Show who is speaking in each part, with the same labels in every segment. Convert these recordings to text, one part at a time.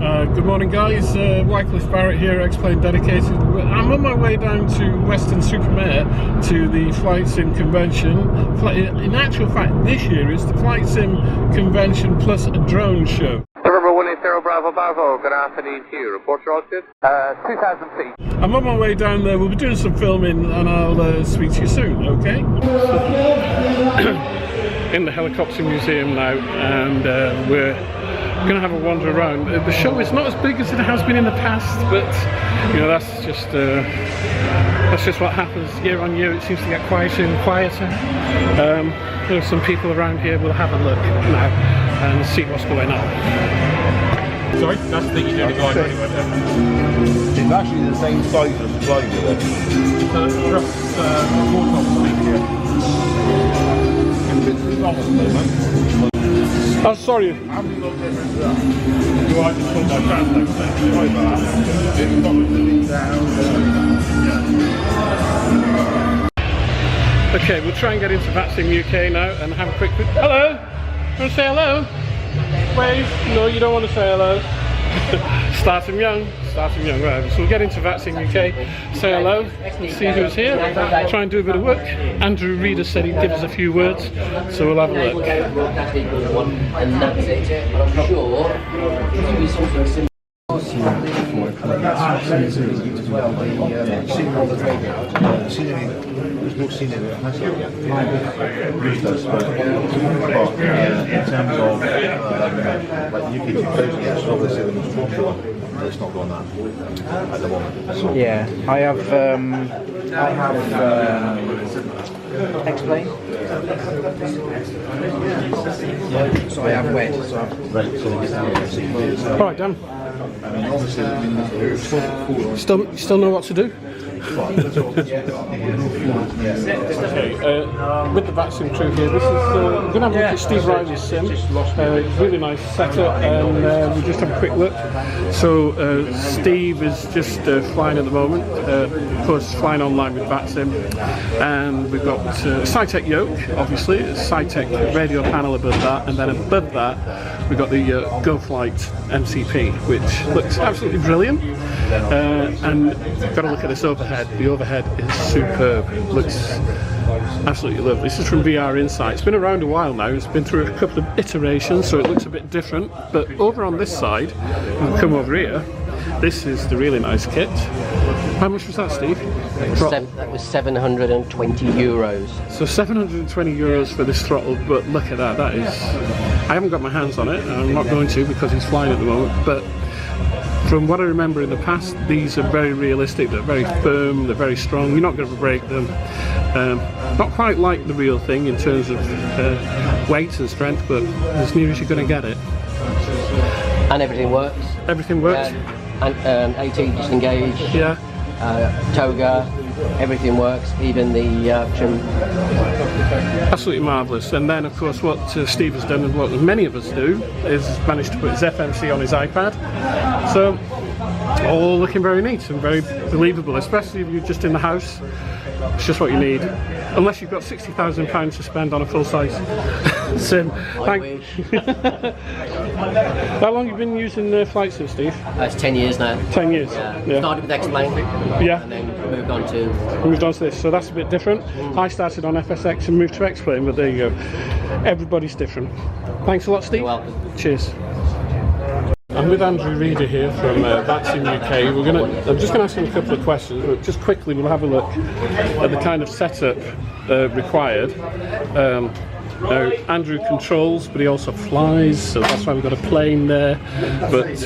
Speaker 1: Good morning guys, Wycliffe Barrett here, Xplane Dedicated. I'm on my way down to Weston Super Mare to the Flight Sim Convention. In actual fact, this year it's the Flight Sim Convention plus a drone show.
Speaker 2: November 180 Bravo Bravo, good afternoon to you. Report your altitude? 2,000 feet.
Speaker 1: I'm on my way down there, we'll be doing some filming and I'll speak to you soon, okay? In the Helicopter Museum now, and we're going to have a wander around. The show is not as big as it has been in the past, but you know, that's just what happens year on year. It seems to get quieter and quieter. There are some people around here. We'll have a look now and see what's going on.
Speaker 3: Sorry? That's the thing you do to guide anyway.
Speaker 4: It's actually the same size as the glider there.
Speaker 3: So it's just four-top speed here.
Speaker 1: Oh, sorry.
Speaker 3: Do I just put my translate thing? Sorry about that. It's not down.
Speaker 1: Okay, we'll try and get into Vatsim UK now and have a quick... Hello? You want to say hello? Wave? No, you don't want to say hello. Start them young, whatever. So we'll get into Vatsim UK, say hello, see who's here, try and do a bit of work. Andrew Reader said he'd give us a few words, so we'll have a look.
Speaker 4: There's no scenery that has it yet. In terms of like UK 2000, it's obviously the most popular. It's not going that at the moment. So.
Speaker 5: Yeah, I have Xplane. So I have Wed.
Speaker 1: Alright, Dan.
Speaker 4: I mean, obviously,
Speaker 1: Still know what to do? Okay, with the Vatsim crew here, this is we're going to have a look at Steve Riley's sim. Really nice setup, and we'll just have a quick look. So Steve is just flying at the moment, of course flying online with Vatsim, and we've got SciTech yoke, obviously, SciTech radio panel above that, and then above that we've got the GoFlight MCP, which looks absolutely brilliant. And you've got to look at this overhead. The overhead is superb. Looks absolutely lovely. This is from VR Insight. It's been around a while now. It's been through a couple of iterations, so it looks a bit different. But over on this side, we'll come over here. This is the really nice kit. How much was that, Steve?
Speaker 6: That was 720 euros.
Speaker 1: So 720 euros for this throttle, but look at that. That is... I haven't got my hands on it, and I'm not going to because he's flying at the moment, but from what I remember in the past, these are very realistic, they're very firm, they're very strong, you're not going to break them. Not quite like the real thing in terms of weight and strength, but as near as you're going to get it.
Speaker 6: And everything works.
Speaker 1: Everything works?
Speaker 6: And AT disengage,
Speaker 1: yeah.
Speaker 6: toga, everything works, even the trim.
Speaker 1: Absolutely marvellous. And then of course what Steve has done, and what many of us do, is managed to put his FMC on his iPad. So all looking very neat and very believable, especially if you're just in the house. It's just what you need, unless you've got £60,000 to spend on a full-size sim.
Speaker 6: I wish.
Speaker 1: How long have you been using Flight Sim, Steve?
Speaker 6: It's 10 years now.
Speaker 1: 10 years?
Speaker 6: Yeah. Started with Xplane,
Speaker 1: yeah.
Speaker 6: and then moved on to
Speaker 1: this, so that's a bit different. I started on FSX and moved to Xplane, but there you go. Everybody's different. Thanks a lot, Steve.
Speaker 6: You're welcome.
Speaker 1: Cheers. I'm with Andrew Reader here from Vatsim UK. I'm just going to ask him a couple of questions, but just quickly we'll have a look at the kind of setup required. Andrew controls, but he also flies, so that's why we've got a plane there. But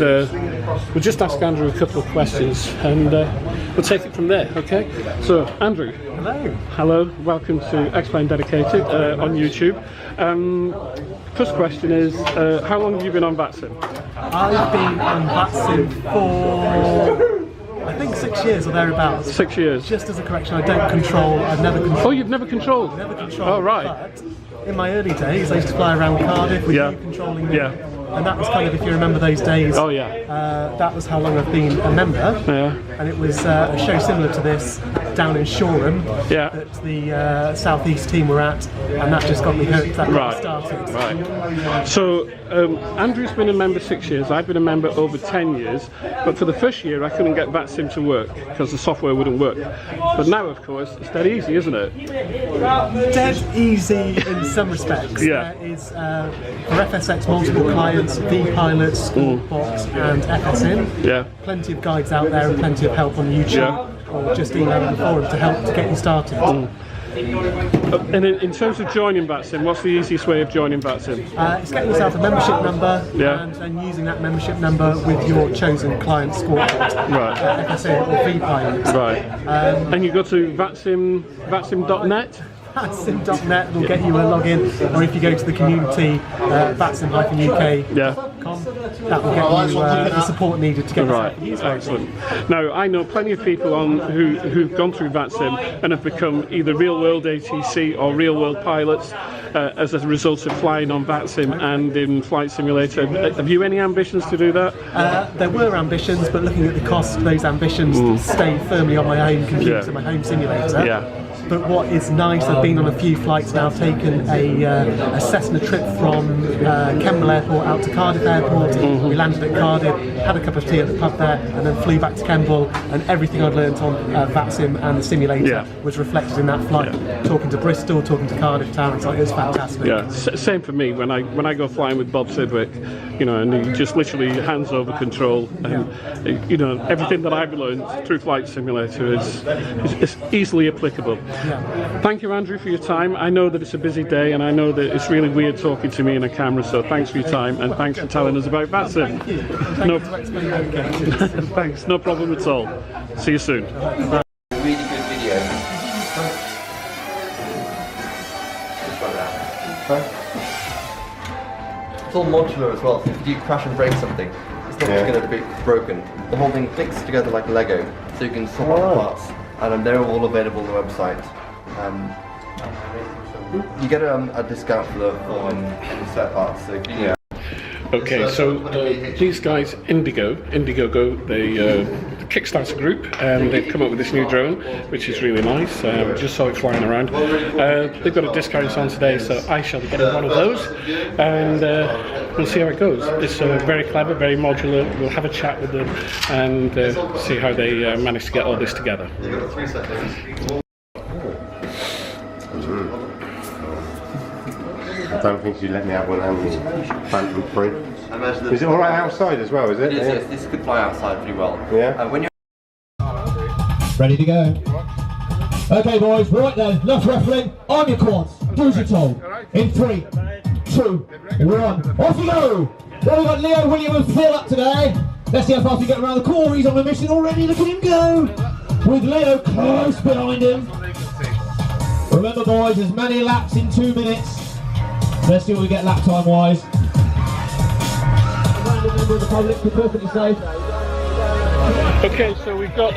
Speaker 1: we'll just ask Andrew a couple of questions, and we'll take it from there, okay? So, Andrew.
Speaker 7: Hello.
Speaker 1: Hello, welcome to Xplane Dedicated on YouTube. First question is, how long have you been on Vatsim?
Speaker 7: I've been on Vatsim for, I think, 6 years or thereabouts.
Speaker 1: 6 years.
Speaker 7: Just as a correction, I don't control, I've never controlled.
Speaker 1: Oh, you've never controlled?
Speaker 7: Never controlled.
Speaker 1: Oh, right.
Speaker 7: But in my early days, I used to fly around Cardiff with you controlling the and that was kind of, if you remember those days.
Speaker 1: Oh yeah.
Speaker 7: That was how long I've been a member.
Speaker 1: Yeah.
Speaker 7: And it was a show similar to this down in Shoreham that the Southeast team were at, and that just got me hooked. That got me started.
Speaker 1: Right. So Andrew's been a member 6 years. I've been a member over 10 years. But for the first year, I couldn't get VATSIM to work because the software wouldn't work. But now, of course, it's dead easy, isn't it?
Speaker 7: Dead easy in some respects.
Speaker 1: Yeah.
Speaker 7: There is for FSX multiple clients, V-Pilots, Schoolbox, and FSN.
Speaker 1: Yeah.
Speaker 7: Plenty of guides out there and plenty of help on YouTube, or just email the forum to help to get you started.
Speaker 1: And in terms of joining VATSIM, what's the easiest way of joining VATSIM?
Speaker 7: It's getting yourself a membership number
Speaker 1: Yeah.
Speaker 7: and then using that membership number with your chosen client squad, FSN or V-Pilot.
Speaker 1: Right. And you go to VATSIM.net?
Speaker 7: VATSIM.net will get you a login, or if you go to the community, VATSIM-UK.com, that will get you the support needed to get yourself.
Speaker 1: Excellent. Now, I know plenty of people who've gone through VATSIM and have become either real-world ATC or real-world pilots as a result of flying on VATSIM and in Flight Simulator. Have you any ambitions to do that?
Speaker 7: There were ambitions, but looking at the cost, those ambitions stay firmly on my own computer, my home simulator.
Speaker 1: Yeah.
Speaker 7: But what is nice, I've been on a few flights now. I've taken a Cessna trip from Kemble Airport out to Cardiff Airport. We landed at Cardiff, had a cup of tea at the pub there, and then flew back to Kemble. And everything I'd learnt on VATSIM and the simulator was reflected in that flight. Talking to Bristol, talking to Cardiff Town, it was fantastic.
Speaker 1: Yeah, same for me. When I go flying with Bob Sidwick, you know, and he just literally hands over control, and you know, everything that I've learned through Flight Simulator is easily applicable. Thank you, Andrew, for your time. I know that it's a busy day, and I know that it's really weird talking to me in a camera, so thanks for your time, and thanks for telling us about VATSIM.
Speaker 7: Thank you.
Speaker 1: Thanks, no problem at all. See you soon.
Speaker 8: Really good video. It's all modular as well, so if you crash and break something, it's not just going to be broken. The whole thing clicks together like Lego, so you can swap out parts, and they're all available on the website. You get a discount for the set parts. So
Speaker 1: Okay, so these guys, Indiegogo, the Kickstarter group, they've come up with this new drone, which is really nice. Just saw it flying around. They've got a discount on today, so I shall be getting one of those, and we'll see how it goes. It's very clever, very modular. We'll have a chat with them and see how they manage to get all this together.
Speaker 9: I don't think you let me have one phantom free. Is it alright outside as well, is it?
Speaker 8: It is, yes. This could fly outside pretty well.
Speaker 9: Yeah.
Speaker 8: When you're
Speaker 10: ready to go. Okay boys, right then, enough refereeing, on your quads, do as you're told. In 3, 2, 1, off you go! Well, we've got Leo Williams and Phil up today. Let's see how fast we get around the corner. He's on the mission already, look at him go! With Leo close behind him. Remember boys, as many laps in 2 minutes. Let's see what we get lap time wise. Random member of the public, be perfectly safe.
Speaker 1: Okay, so we've got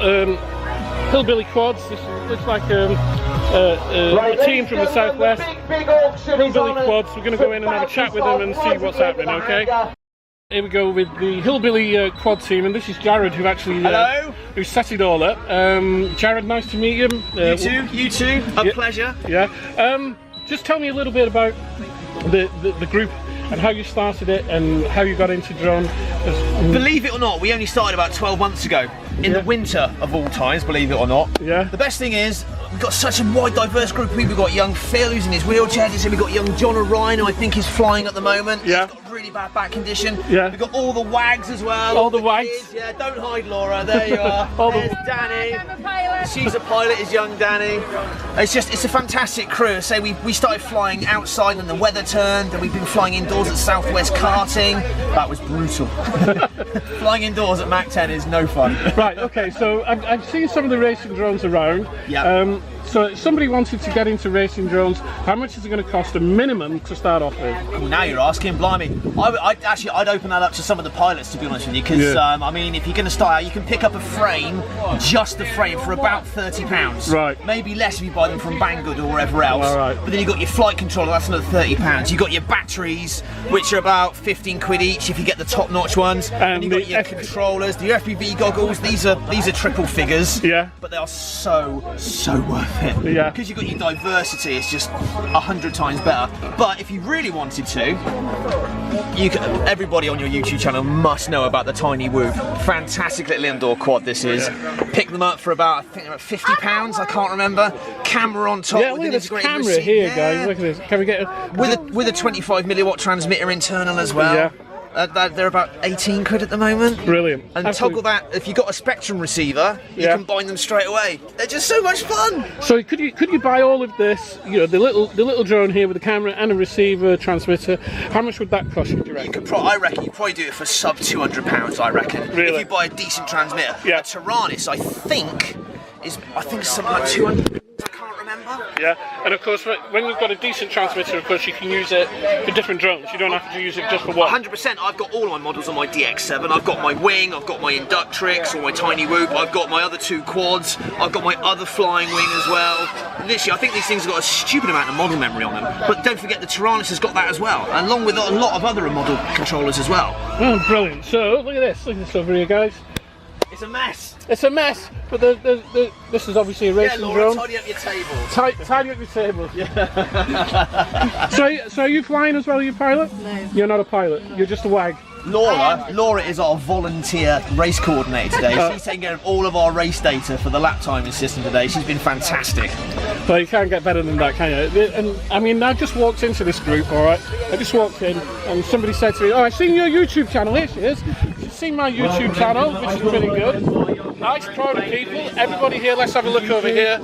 Speaker 1: Hillbilly Quads. This looks like a team from the southwest. Hillbilly Quads. We're going to go in and have a chat with them and see what's happening, okay? Here we go with the Hillbilly Quad team, and this is Jared, who actually who set it all up. Jared, nice to meet you.
Speaker 11: You too. A pleasure.
Speaker 1: Yeah. Just tell me a little bit about the group and how you started it and how you got into drone.
Speaker 11: Believe it or not, we only started about 12 months ago, in the winter of all times, believe it or not.
Speaker 1: Yeah.
Speaker 11: The best thing is, we've got such a wide, diverse group of people. We've got young Phil, who's in his wheelchair. We've got young John O'Ryan, who I think is flying at the moment.
Speaker 1: Yeah.
Speaker 11: He's got a really bad back condition.
Speaker 1: Yeah.
Speaker 11: We've got all the wags as well.
Speaker 1: All the wags.
Speaker 11: Kids. Yeah, don't hide, Laura. There you are. There's Danny.
Speaker 12: I'm a pilot.
Speaker 11: She's a pilot, is young Danny. It's a fantastic crew. So we started flying outside and the weather turned, and we've been flying indoors at Southwest karting. That was brutal. Flying indoors at Mach 10 is no fun.
Speaker 1: Right, okay, so I've seen some of the racing drones around.
Speaker 11: Yeah.
Speaker 1: So if somebody wanted to get into racing drones, how much is it going to cost a minimum to start off with?
Speaker 11: Well, now you're asking, blimey. I'd open that up to some of the pilots, to be honest with you, because I mean, if you're going to start out, you can pick up a frame, just the frame, for about £30.
Speaker 1: Right.
Speaker 11: Maybe less if you buy them from Banggood or wherever else.
Speaker 1: All right.
Speaker 11: But then you've got your flight controller, that's another £30. You've got your batteries, which are about 15 quid each if you get the top-notch ones. And you've got your controllers, the FPV goggles. These are triple figures.
Speaker 1: Yeah.
Speaker 11: But they are so worth it.
Speaker 1: Yeah.
Speaker 11: Because you've got your diversity, it's just 100 times better. But if you really wanted to, everybody on your YouTube channel must know about the Tiny Whoop. Fantastic little indoor quad this is. Pick them up for about, I think about £50, I can't remember. Camera on top.
Speaker 1: Yeah, look at this camera here, guys. Look at this. Can we get
Speaker 11: with a 25 milliwatt transmitter internal as well.
Speaker 1: Yeah.
Speaker 11: They're about 18 quid at the moment.
Speaker 1: Brilliant.
Speaker 11: And
Speaker 1: Absolutely.
Speaker 11: toggle that, if you've got a Spectrum receiver, you can bind them straight away. They're just so much fun.
Speaker 1: So could you buy all of this, you know, the little drone here with a camera and a receiver, transmitter, how much would that cost you, do you reckon?
Speaker 11: I reckon you'd probably do it for sub £200, I reckon.
Speaker 1: Really?
Speaker 11: If you buy a decent transmitter.
Speaker 1: Yeah.
Speaker 11: A Tyrannus, I think it's something like 200. I can't remember.
Speaker 1: Yeah, and of course, when you've got a decent transmitter, of course, you can use it for different drones. You don't have to use it just for one.
Speaker 11: 100%. I've got all of my models on my DX7. I've got my Wing, I've got my Inductrix or my Tiny Whoop, I've got my other two quads, I've got my other flying wing as well. Literally, I think these things have got a stupid amount of model memory on them. But don't forget the Tyrannus has got that as well, along with a lot of other model controllers as well.
Speaker 1: Oh, brilliant. So, look at this over here, guys.
Speaker 11: It's a mess.
Speaker 1: It's a mess, but this is obviously a racing
Speaker 11: Laura,
Speaker 1: drone.
Speaker 11: tidy up your table.
Speaker 1: Tidy up your table. Yeah. So are you flying as well, are you a pilot?
Speaker 12: No.
Speaker 1: You're not a pilot, you're just a wag.
Speaker 11: Laura is our volunteer race coordinator today. She's taking care of all of our race data for the lap timing system today. She's been fantastic.
Speaker 1: Well, you can't get better than that, can you? And I mean, I just walked into this group, all right? I just walked in and somebody said to me, oh, I've seen your YouTube channel. Here she is. She's seen my YouTube channel, which is pretty good. Nice, proud of people. Everybody here, let's have a look over here.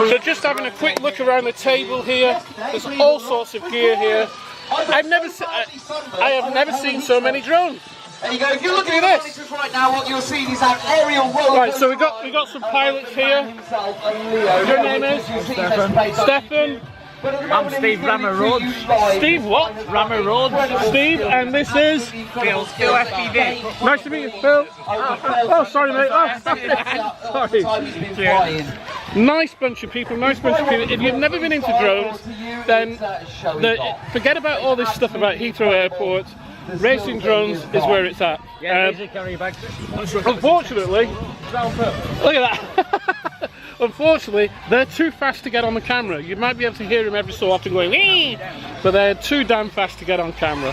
Speaker 1: So just having a quick look around the table here. There's all sorts of gear here. I have never seen so many drones.
Speaker 10: There you go. If you're looking
Speaker 1: at
Speaker 10: at
Speaker 1: this
Speaker 10: this right now, what you're seeing is an aerial roller.
Speaker 1: Right, so we got some pilots here. Your name is Stefan.
Speaker 13: I'm Steve Ramarod.
Speaker 1: Steve what?
Speaker 13: Ramarod.
Speaker 1: Steve, and this is
Speaker 13: Phil FPV.
Speaker 1: Nice to meet you, Phil. Oh, sorry, mate. Oh, sorry. Nice bunch of people, If you've never been into drones, then forget about all this stuff about Heathrow Airport. Racing drones is where it's at. Unfortunately, look at that. Unfortunately, they're too fast to get on the camera. You might be able to hear them every so often going, wee, but they're too damn fast to get on camera.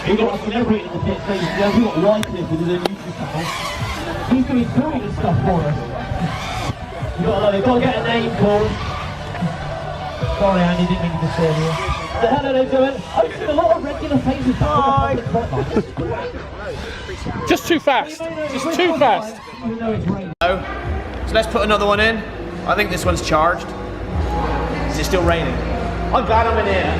Speaker 10: We've got a celebrity in the pit, ladies and gentlemen. We've got Wycliffe with his YouTube channel. He's going to be doing this stuff for us. You've got to get a name called. Sorry, Andy, didn't mean to disturb you. So, hello, gentlemen. I've seen a lot of regular faces. Hi.
Speaker 1: Just too fast. Just too fast.
Speaker 11: So let's put another one in. I think this one's charged. Is it still raining? I'm glad I'm in here.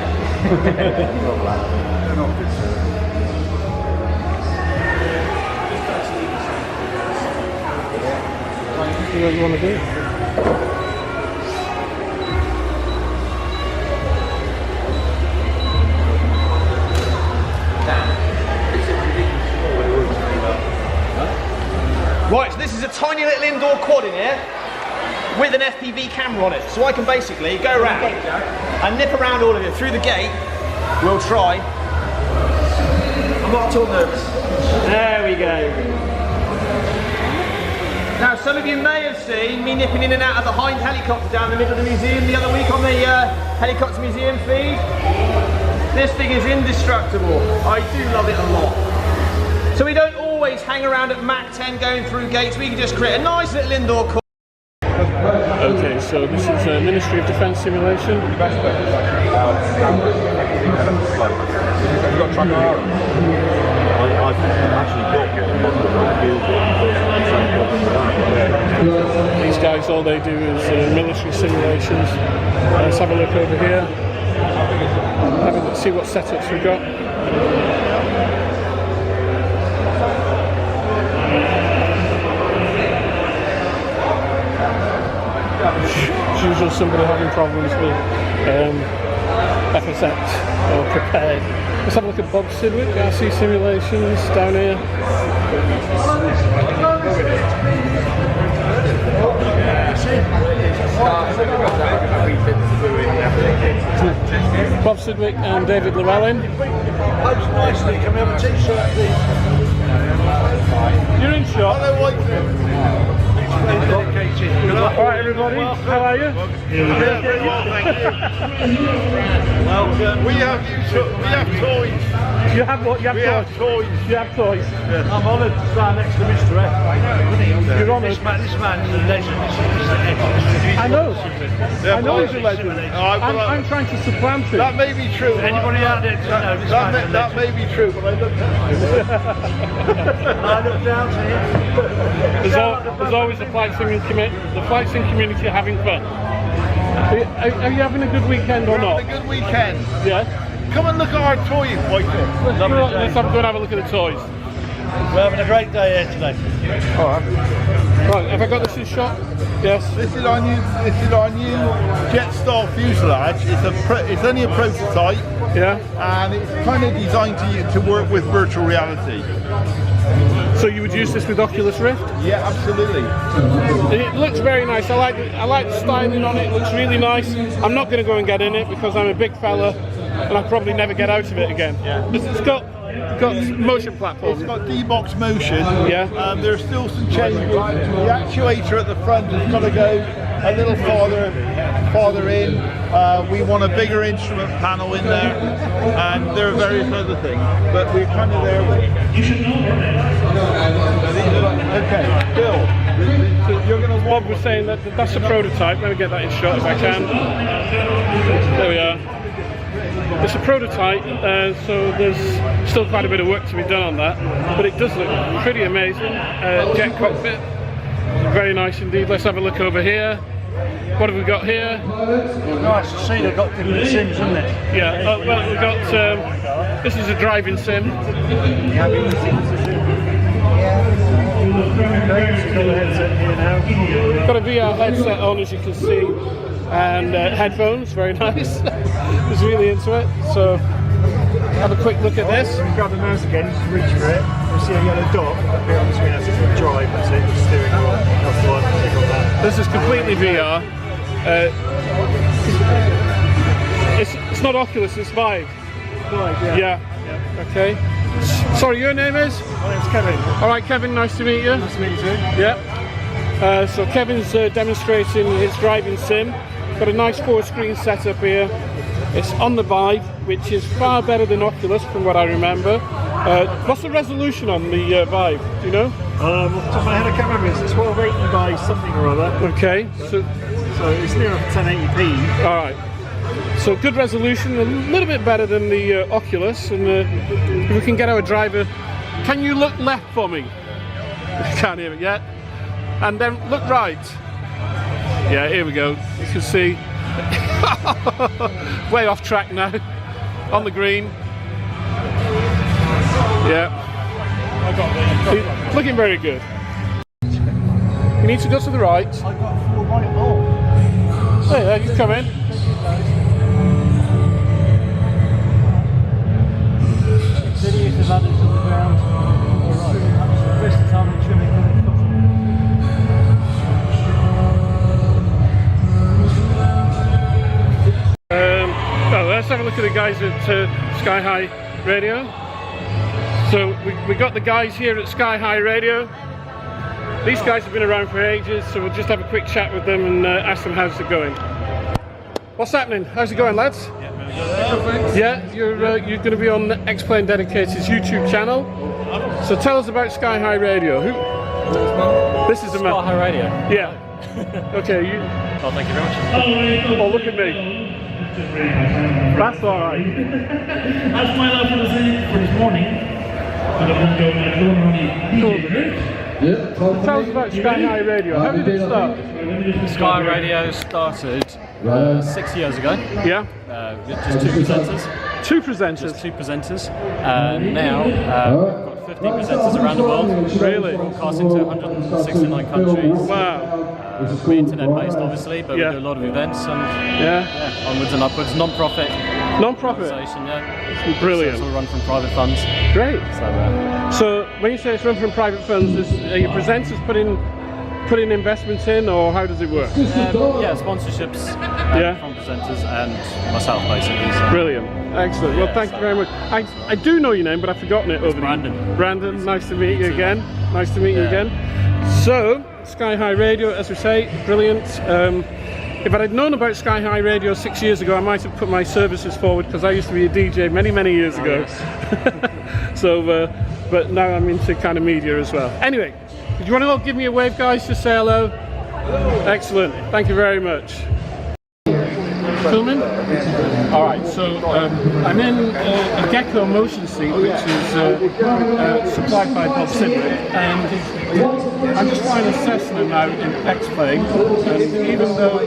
Speaker 1: What you want to do?
Speaker 11: Right, so this is a tiny little indoor quad in here with an FPV camera on it. So I can basically go around and nip around all of it through the gate. We'll try. I'm not at all nervous. There we go. Now, some of you may have seen me nipping in and out of the Hind helicopter down the middle of the museum the other week on the Helicopter Museum feed. This thing is indestructible. I do love it a lot. So we don't always hang around at Mach 10 going through gates. We can just create a nice little indoor quad.
Speaker 1: Okay, so this is a Ministry of Defence simulation. These guys, all they do is military simulations. Let's have a look over here. Have a look, see what setups we've got. somebody having problems with FSX or prepared. Let's have a look at Bob Sidwick, RC Simulations down here. Bob Sidwick and David Llewellyn.
Speaker 4: Can we have a t-shirt, please?
Speaker 1: You're in shot. Alright everybody, how are you?
Speaker 3: Well, we have toys.
Speaker 1: You have what? You have toys? You have toys?
Speaker 3: Yeah. I'm honoured to stand next to Mr. F.
Speaker 1: You're honoured?
Speaker 3: This man's a legend.
Speaker 1: I know. I know he's a legend. I'm trying to supplant him.
Speaker 3: That may be true.
Speaker 4: Anybody out there doesn't know this
Speaker 3: That may be true, but I look down to him.
Speaker 4: I look down to him.
Speaker 1: There's always the flight sim community having fun. Are you having a good weekend or not?
Speaker 3: Having a good weekend.
Speaker 1: Yeah.
Speaker 3: Come and look at our toys, Whitefield.
Speaker 1: Let's go and have a look at the toys.
Speaker 4: We're having a great day here today.
Speaker 1: Alright. Right, have I got this in shot? Yes.
Speaker 3: This is our new Jetstar fuselage. It's only a prototype.
Speaker 1: Yeah.
Speaker 3: And it's kind of designed to work with virtual reality.
Speaker 1: So you would use this with Oculus Rift?
Speaker 3: Yeah, absolutely.
Speaker 1: It looks very nice. I like the styling on it. It looks really nice. I'm not going to go and get in it because I'm a big fella and I'll probably never get out of it again. Yeah. It's got motion platform.
Speaker 3: It's got D-box motion.
Speaker 1: Yeah.
Speaker 3: There's still some changes. The actuator at the front has got to go a little farther in. We want a bigger instrument panel in there, and there are various other things. But we're kind of there. You should know. Okay, Bill. You're going to.
Speaker 1: Bob was saying that's a prototype. Let me get that in shot if I can. There we are. It's a prototype, so there's still quite a bit of work to be done on that, but it does look pretty amazing. Jet cockpit, very nice indeed. Let's have a look over here. What have we got here?
Speaker 4: Nice to see they've got different sims, isn't it?
Speaker 1: Yeah, well we've got, this is a driving sim. Got a VR headset on, as you can see, and headphones, very nice. Was really into it, so have a quick look at this.
Speaker 4: Grab the mouse again, just reach for it. You'll see a yellow dot appear on the screen as it's drive, that's it, the steering wheel. That's the one, click on that.
Speaker 1: This is completely VR. It's not Oculus, it's Vive.
Speaker 4: Vive,
Speaker 1: yeah. Okay. Sorry, your name is?
Speaker 4: My name's Kevin.
Speaker 1: Alright, Kevin, nice to meet you.
Speaker 4: Nice to meet you too.
Speaker 1: Yeah. So Kevin's demonstrating his driving sim. Got a nice 4-screen setup here. It's on the Vive, which is far better than Oculus from what I remember. What's the resolution on the Vive? Do you know?
Speaker 4: Off the top of my head I can't remember. It's 1280 by something or other.
Speaker 1: Okay. So
Speaker 4: it's near 1080p.
Speaker 1: Alright. So good resolution, a little bit better than the Oculus. And if we can get our driver... Can you look left for me? Can't hear it yet. And then look right. Yeah, here we go. You can see. Way off track now. On the green. Yeah. Looking very good. You need to go to the right.
Speaker 4: I got 4 right more.
Speaker 1: Hey, there, you come in.
Speaker 4: Cities have added to the ground. Alright, rest of the time I'm trimming.
Speaker 1: Well, let's have a look at the guys at Sky High Radio. So we got the guys here at Sky High Radio. These guys have been around for ages, so we'll just have a quick chat with them and ask them how's it going. What's happening? How's it going, lads? Yeah, you're going to be on Xplane Dedicated's YouTube channel. So tell us about Sky High Radio. This is a
Speaker 12: Sky High Radio.
Speaker 1: Yeah. Okay. You.
Speaker 12: Oh, thank you very much.
Speaker 1: Oh, look at me. That's all right.
Speaker 14: That's my love for this morning.
Speaker 1: Cool. Tell us about Sky High Radio. How did it start?
Speaker 12: Sky Radio started 6 years ago.
Speaker 1: Yeah.
Speaker 12: Just 2 presenters.
Speaker 1: 2 presenters.
Speaker 12: Just 2 presenters. Now we've got 50 presenters around the world.
Speaker 1: Really?
Speaker 12: Broadcasting to 169 countries.
Speaker 1: Wow.
Speaker 12: We're internet based, obviously, but we do a lot of events and onwards and upwards. Non-profit.
Speaker 1: Non-profit?
Speaker 12: Organization,
Speaker 1: Brilliant.
Speaker 12: So it's all run from private funds.
Speaker 1: Great. So when you say it's run from private funds, are your presenters putting investments in, or how does it work?
Speaker 12: Yeah, sponsorships from presenters and myself, basically. So.
Speaker 1: Brilliant. Excellent. Well, thank you very much. I do know your name, but I've forgotten it.
Speaker 12: Brandon.
Speaker 1: Brandon, nice to meet you again. Nice to meet you again. So, Sky High Radio, as we say, brilliant. If I'd known about Sky High Radio 6 years ago, I might have put my services forward, because I used to be a DJ many years ago. So, but now I'm into kind of media as well. Anyway, do you want to all give me a wave, guys? Just say hello. Hello. Excellent. Thank you very much. Filming? Alright, so I'm in a Gecko motion seat, which is supplied by Bob Sidwick, and I'm just flying a Cessna now in Xplane, and even though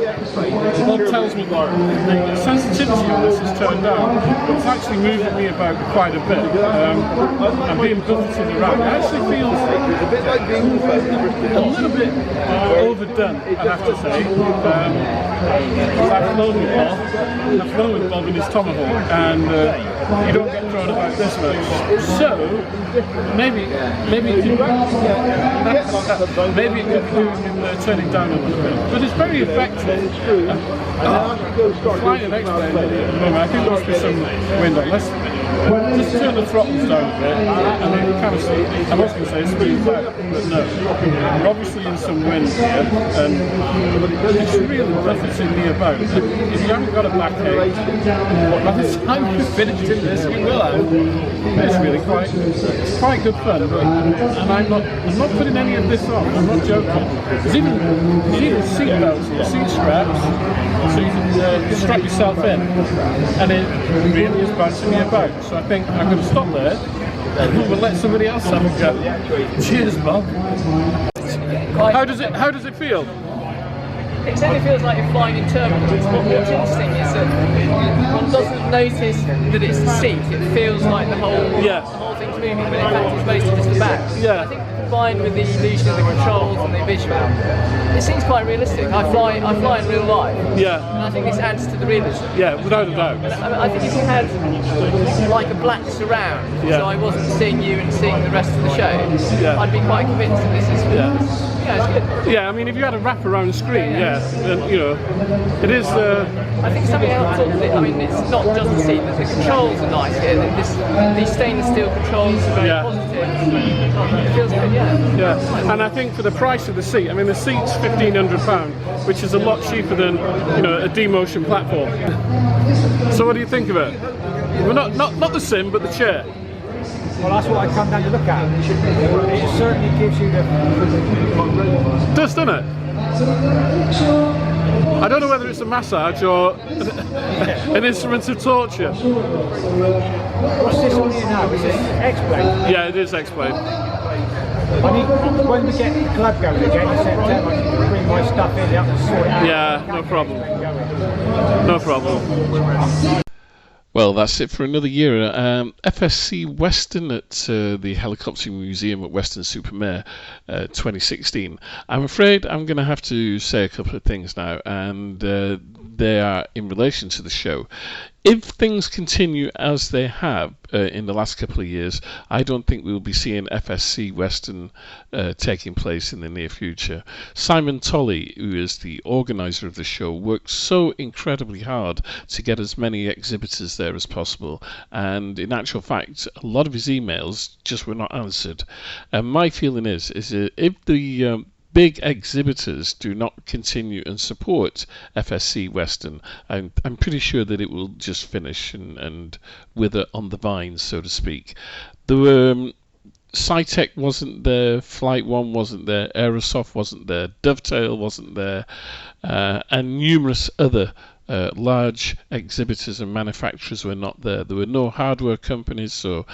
Speaker 1: Bob tells me the sensitivity on this is turned down, it's actually moving me about quite a bit. I'm being buffeted around. It actually feels a little bit overdone, I have to say. I've flown with Bob. I've flown with Bob in his Tomahawk, and you don't get thrown about this much. So maybe it could do in turning down a little bit. But it's very effective. Flying an X-plane at the moment, I think there must be some wind on. Let's just turn the throttles down a bit, and then kind of see. I was going to say smooth out, but no. We're obviously in some wind here, and it's really buffeting me about. If you haven't got a backache, by the time you've finished in this, you will have. It's really quite good fun, and I'm not putting any of this on. I'm not joking. There's even seat belts here, seat straps, so you can strap yourself in, and it really is bouncing me about. So I think I'm going to stop there. We'll let somebody else have a go. Cheers, Bob. How does it feel?
Speaker 15: It certainly feels like you're flying in turbulence. What's interesting is that one doesn't notice that it's the seat. It feels like the whole thing's moving, but in fact it's mostly just the back.
Speaker 1: Yeah.
Speaker 15: I think combined with the illusion of the controls and the visual, it seems quite realistic. I fly in real life.
Speaker 1: Yeah.
Speaker 15: And I think this adds to the realism.
Speaker 1: Yeah, without a doubt.
Speaker 15: I think if you had like a black surround, so I wasn't seeing you and seeing the rest of the show, I'd be quite convinced that this is it's good.
Speaker 1: Yeah, I mean, if you had a wraparound screen, then, you know, it is.
Speaker 15: I think something else. I mean, it's not just the seat. The controls are nice here. These stainless steel controls are very positive. It feels good,
Speaker 1: Yeah, and I think for the price of the seat, I mean, the seat's £1,500, which is a lot cheaper than, you know, a D-motion platform. So what do you think of it? Well, not the sim, but the chair.
Speaker 16: Well, that's what I come down to look at. It certainly gives you the...
Speaker 1: It does, doesn't it? I don't know whether it's a massage or an instrument of torture.
Speaker 16: What's this on here now? Is it Xplane?
Speaker 1: Yeah, it is Xplane.
Speaker 16: When we get the club going again in September, I can bring my stuff in up and sort it out.
Speaker 1: Yeah, no problem. No problem. Well, that's it for another year. FSC Weston at the Helicoptering Museum at Weston Super Mare 2016. I'm afraid I'm going to have to say a couple of things now, and they are in relation to the show. If things continue as they have in the last couple of years, I don't think we'll be seeing FSC Weston taking place in the near future. Simon Tolley, who is the organiser of the show, worked so incredibly hard to get as many exhibitors there as possible, and in actual fact, a lot of his emails just were not answered. And my feeling is that if the big exhibitors do not continue and support FSC Weston, I'm pretty sure that it will just finish and wither on the vine, so to speak. There were SciTech wasn't there, Flight One wasn't there, Aerosoft wasn't there, Dovetail wasn't there, and numerous other large exhibitors and manufacturers were not there. There were no hardware companies, so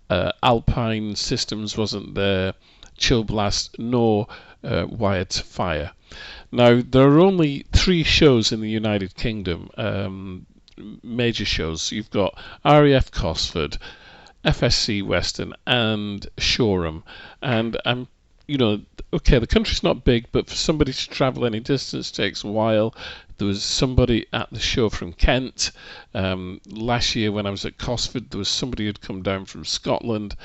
Speaker 1: Alpine Systems wasn't there, Chill Blast, nor Wired to Fire. Now, there are only 3 shows in the United Kingdom. major shows. You've got RAF Cosford, FSC Weston, and Shoreham, and you know, okay, the country's not big, but for somebody to travel any distance takes a while. There was somebody at the show from Kent. Last year when I was at Cosford, there was somebody who'd come down from Scotland.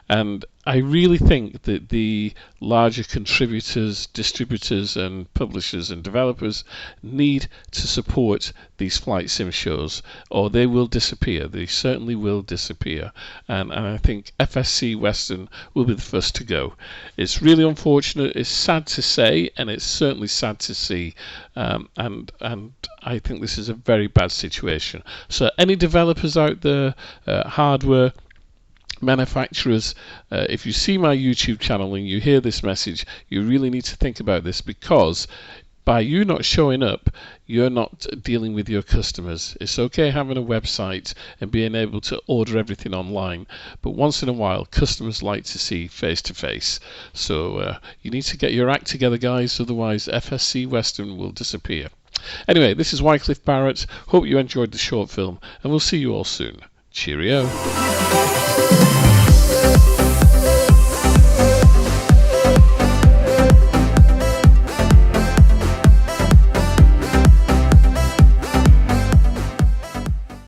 Speaker 1: And I really think that the larger contributors, distributors and publishers and developers need to support these flight sim shows, or they will disappear. They certainly will disappear. And I think FSC Western will be the first to go. It's really unfortunate. It's sad to say, and it's certainly sad to see. And I think this is a very bad situation. So any developers out there, hardware manufacturers, if you see my YouTube channel and you hear this message, you really need to think about this, because by you not showing up, you're not dealing with your customers. It's okay having a website and being able to order everything online, but once in a while customers like to see face to face. So you need to get your act together, guys, otherwise FSC Western will disappear. Anyway, this is Wycliffe Barrett. Hope you enjoyed the short film, and we'll see you all soon. Cheerio.